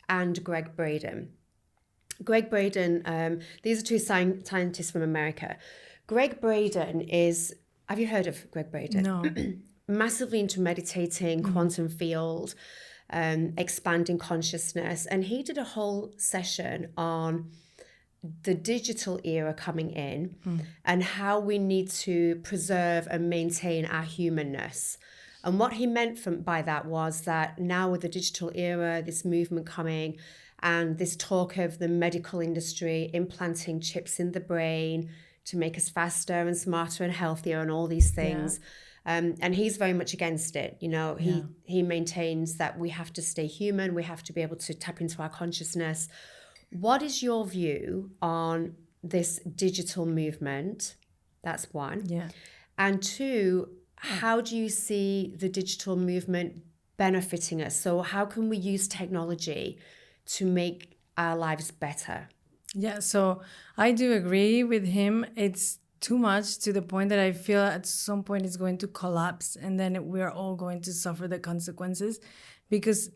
and Greg Braden. Greg Braden, these are two scientists from America. Greg Braden have you heard of Greg Braden? No. Massively into meditating, quantum field, expanding consciousness. And he did a whole session on the digital era coming in and how we need to preserve and maintain our humanness. And what he meant by that was that now with the digital era, this movement coming and this talk of the medical industry implanting chips in the brain to make us faster and smarter and healthier and all these things. And he's very much against it. He maintains that we have to stay human. We have to be able to tap into our consciousness. What is your view on this digital movement? That's one. Yeah. And two, how do you see the digital movement benefiting us? So how can we use technology to make our lives better? Yeah, so I do agree with him. It's too much to the point that I feel at some point it's going to collapse and then we're all going to suffer the consequences because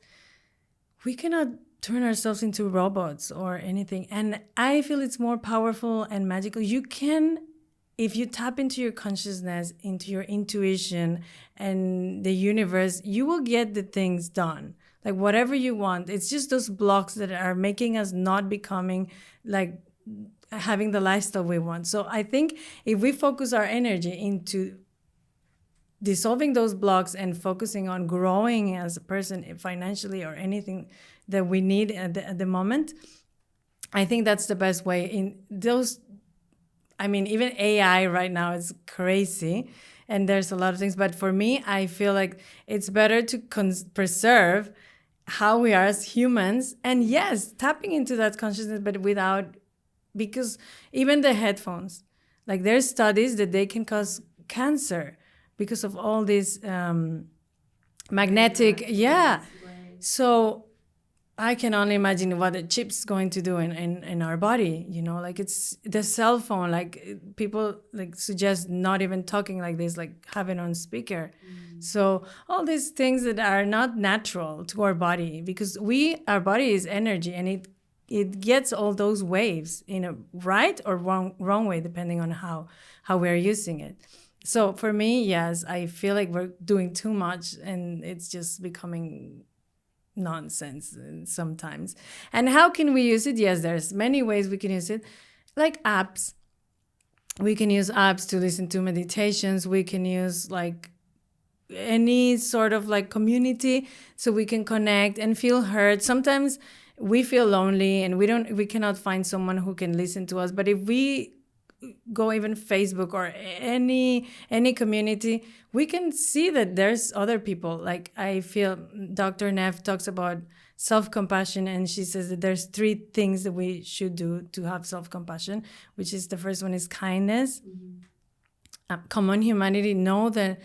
we cannot turn ourselves into robots or anything. And I feel it's more powerful and magical. You can, if you tap into your consciousness, into your intuition and the universe, you will get the things done. Like whatever you want. It's just those blocks that are making us not becoming like having the lifestyle we want. So I think if we focus our energy into dissolving those blocks and focusing on growing as a person financially or anything that we need at the moment, I think that's the best way. In those, I mean, even AI right now is crazy and there's a lot of things. But for me, I feel like it's better to preserve how we are as humans. And yes, tapping into that consciousness, but without, because even the headphones, like there's studies that they can cause cancer because of all these magnetic, So I can only imagine what the chip's going to do in our body, like it's the cell phone, like people like suggest not even talking like this, like have it on speaker. So all these things that are not natural to our body, because our body is energy and it gets all those waves in a right or wrong way, depending on how we're using it. So for me, yes, I feel like we're doing too much and it's just becoming nonsense sometimes. And how can we use it? Yes, there's many ways we can use it, like apps. We can use apps to listen to meditations. We can use like any sort of like community so we can connect and feel heard. Sometimes we feel lonely and we cannot find someone who can listen to us. But if we go even Facebook or any community, we can see that there's other people. Like I feel Dr. Neff talks about self-compassion, and she says that there's 3 things that we should do to have self-compassion, which is the first one is kindness. Common humanity, know that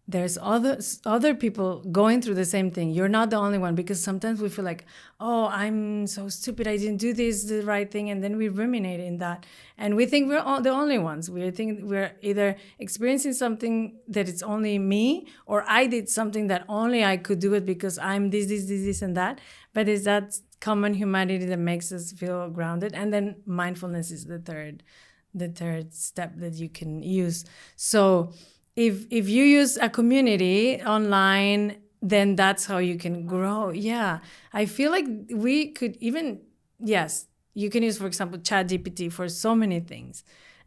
there's other people going through the same thing. You're not the only one, because sometimes we feel like, oh, I'm so stupid, I didn't do this the right thing, and then we ruminate in that, and we think we're all the only ones. We think we're either experiencing something that it's only me, or I did something that only I could do it because I'm this and that. But it's that common humanity that makes us feel grounded. And then mindfulness is the third step that you can use. So if you use a community online, then that's how you can grow. Yeah. I feel like we could even, yes, you can use, for example, ChatGPT for so many things.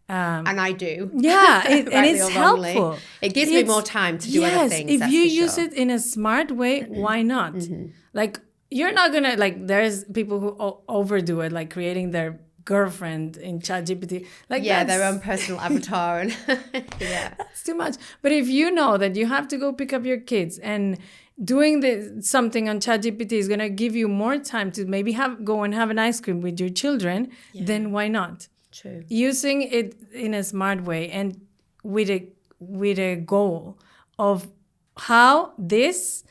And I do. Yeah, and it's helpful. It gives me more time to do other things. If you use it in a smart way, why not? Like, you're not going to, like, there's people who overdo it, like creating their girlfriend in ChatGPT, like their own personal avatar, and that's too much. But if you know that you have to go pick up your kids, and doing something on ChatGPT is going to give you more time to maybe go and have an ice cream with your children, then why not? True. Using it in a smart way and with a goal of how this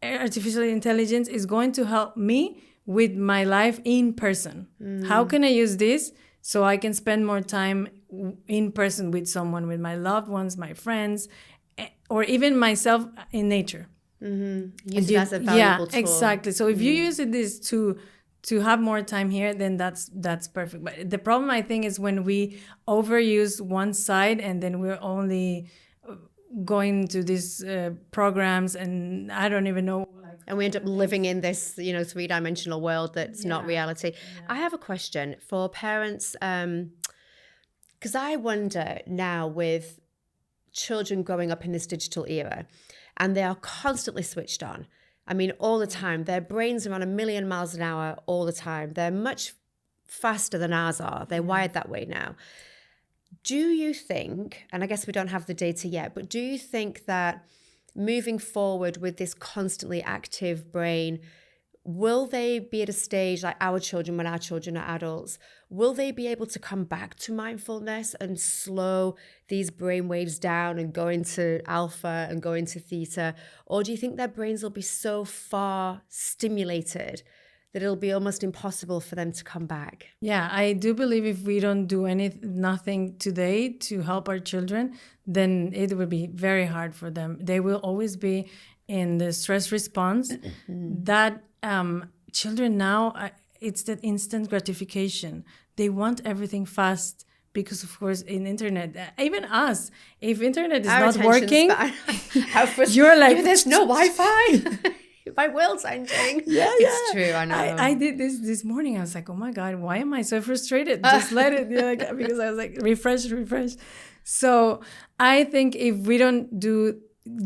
artificial intelligence is going to help me with my life in person. How can I use this so I can spend more time in person with someone, with my loved ones, my friends, or even myself in nature? Use it as a valuable tool. Exactly. So if you use this to have more time here, then that's perfect. But the problem, I think, is when we overuse one side, and then we're only going to these programs, and I don't even know. And we end up living in this, 3-dimensional world that's not reality. I have a question for parents, because I wonder now, with children growing up in this digital era, and they are constantly switched on. I mean, all the time. Their brains are on 1,000,000 miles an hour all the time. They're much faster than ours are. They're wired that way now. Do you think, and I guess we don't have the data yet, but do you think that moving forward with this constantly active brain, will they be at a stage like our children, when our children are adults, will they be able to come back to mindfulness and slow these brain waves down and go into alpha and go into theta? Or do you think their brains will be so far stimulated that it'll be almost impossible for them to come back? Yeah, I do believe if we don't do nothing today to help our children, then it will be very hard for them. They will always be in the stress response. That children now, it's that instant gratification. They want everything fast because, of course, in internet, even us, if internet is not working, you're like, there's no Wi-Fi. My world's ending. It's true. I know. I did this morning. I was like, oh my God, why am I so frustrated? Just let it, because I was like, refresh. So I think if we don't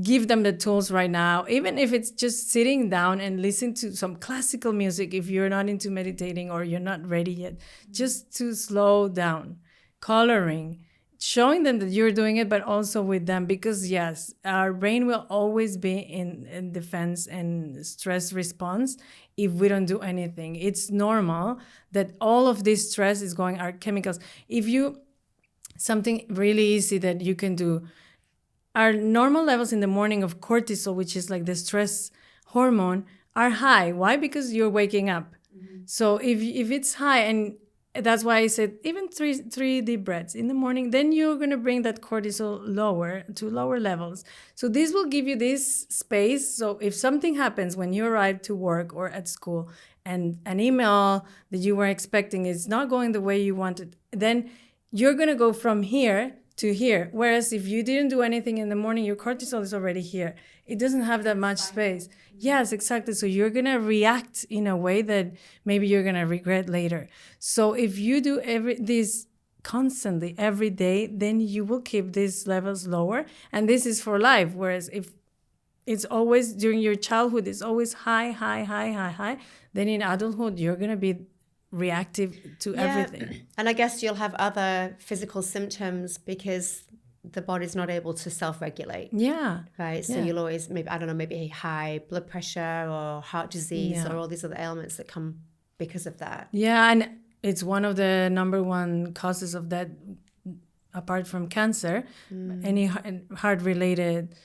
give them the tools right now, even if it's just sitting down and listening to some classical music, if you're not into meditating or you're not ready yet, just to slow down, coloring, showing them that you're doing it, but also with them, because yes, our brain will always be in defense and stress response if we don't do anything. It's normal that all of this stress is going, our chemicals. Something really easy that you can do, our normal levels in the morning of cortisol, which is like the stress hormone, are high. Why? Because you're waking up. So if it's high, and that's why I said even three deep breaths in the morning, then you're going to bring that cortisol to lower levels. So this will give you this space. So if something happens when you arrive to work or at school, and an email that you were expecting is not going the way you wanted, then you're going to go from here to here. Whereas if you didn't do anything in the morning, your cortisol is already here. It doesn't have that much space. Yes, exactly. So you're going to react in a way that maybe you're going to regret later. So if you do this constantly every day, then you will keep these levels lower. And this is for life. Whereas if it's always during your childhood, it's always high, then in adulthood, you're going to be reactive to everything. And I guess you'll have other physical symptoms because the body's not able to self-regulate. Yeah. Right. So you'll always maybe high blood pressure or heart disease or all these other ailments that come because of that. Yeah. And it's one of the number one causes of that, apart from cancer, any heart-related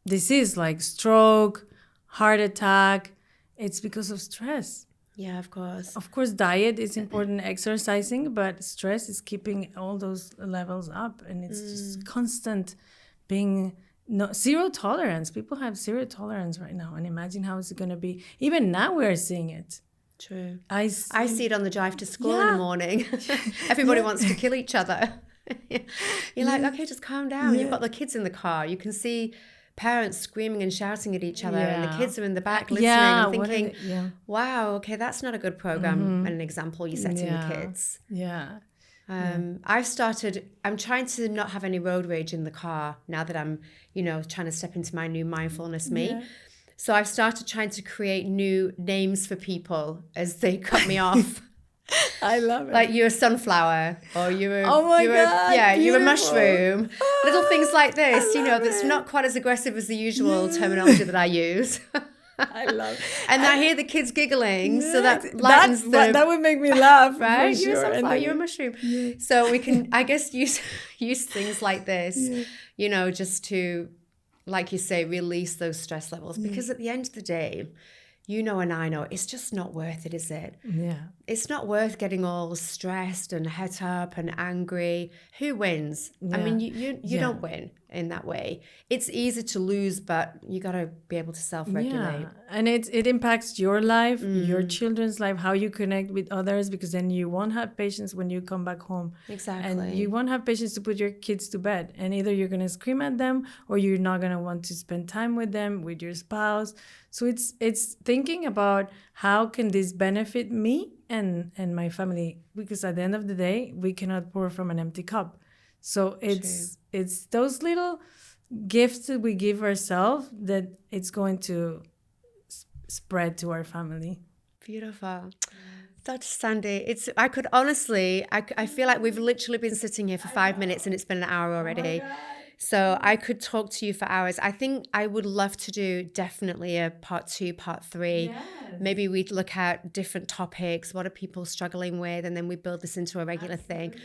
disease like stroke, heart attack. It's because of stress. Yeah, of course. Of course, diet is important, exercising, but stress is keeping all those levels up. And it's just constant being zero tolerance. People have zero tolerance right now. And imagine how it's going to be. Even now we're seeing it. True. I see it on the drive to school in the morning. Everybody wants to kill each other. You're like, okay, just calm down. You've got the kids in the car. You can see parents screaming and shouting at each other and the kids are in the back listening and thinking, wow, okay, that's not a good program and an example you're setting the kids. I'm trying to not have any road rage in the car now that I'm, trying to step into my new mindfulness me. So I've started trying to create new names for people as they cut me off. I love it. Like you're a sunflower or you're a mushroom. Little things like this, that's not quite as aggressive as the usual terminology that I use. I love it. And I hear the kids giggling, so that lightens them. That would make me laugh. Right? For you're sure. a sunflower, you're a mushroom. So we can, I guess, use things like this, just to, like you say, release those stress levels. Because at the end of the day, and I know, it's just not worth it, is it? Yeah. It's not worth getting all stressed and het up and angry. Who wins? Yeah. I mean, you don't win in that way. It's easy to lose, but you got to be able to self-regulate. Yeah. And it impacts your life, your children's life, how you connect with others, because then you won't have patience when you come back home. Exactly. And you won't have patience to put your kids to bed. And either you're going to scream at them or you're not going to want to spend time with them, with your spouse. So it's thinking about how can this benefit me and my family, because at the end of the day, we cannot pour from an empty cup. So it's those little gifts that we give ourselves that it's going to spread to our family. Beautiful. Dr. Sandy, I could honestly, I feel like we've literally been sitting here for 5 minutes and it's been an hour already. So I could talk to you for hours. I think I would love to do definitely a part 2, part 3. Yes. Maybe we'd look at different topics. What are people struggling with? And then we build this into a regular thing.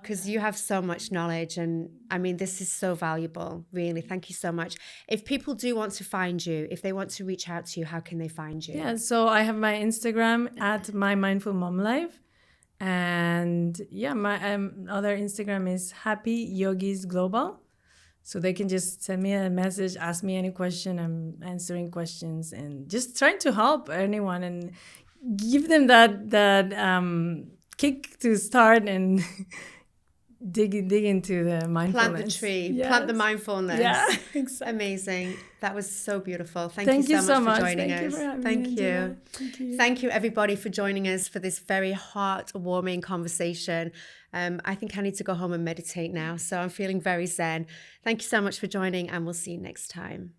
Because you have so much knowledge. And I mean, this is so valuable, really. Thank you so much. If people do want to find you, if they want to reach out to you, how can they find you? Yeah, so I have my Instagram at My Mindful Mom Life. And my other Instagram is Happy Yogis Global. So they can just send me a message, ask me any question. I'm answering questions and just trying to help anyone and give them that kick to start and dig into the mindfulness. Plant the tree, plant the mindfulness. Yeah, exactly. Amazing. That was so beautiful. Thank you so much for joining us. Thank you. Thank you, everybody, for joining us for this very heartwarming conversation. I think I need to go home and meditate now. So I'm feeling very zen. Thank you so much for joining, and we'll see you next time.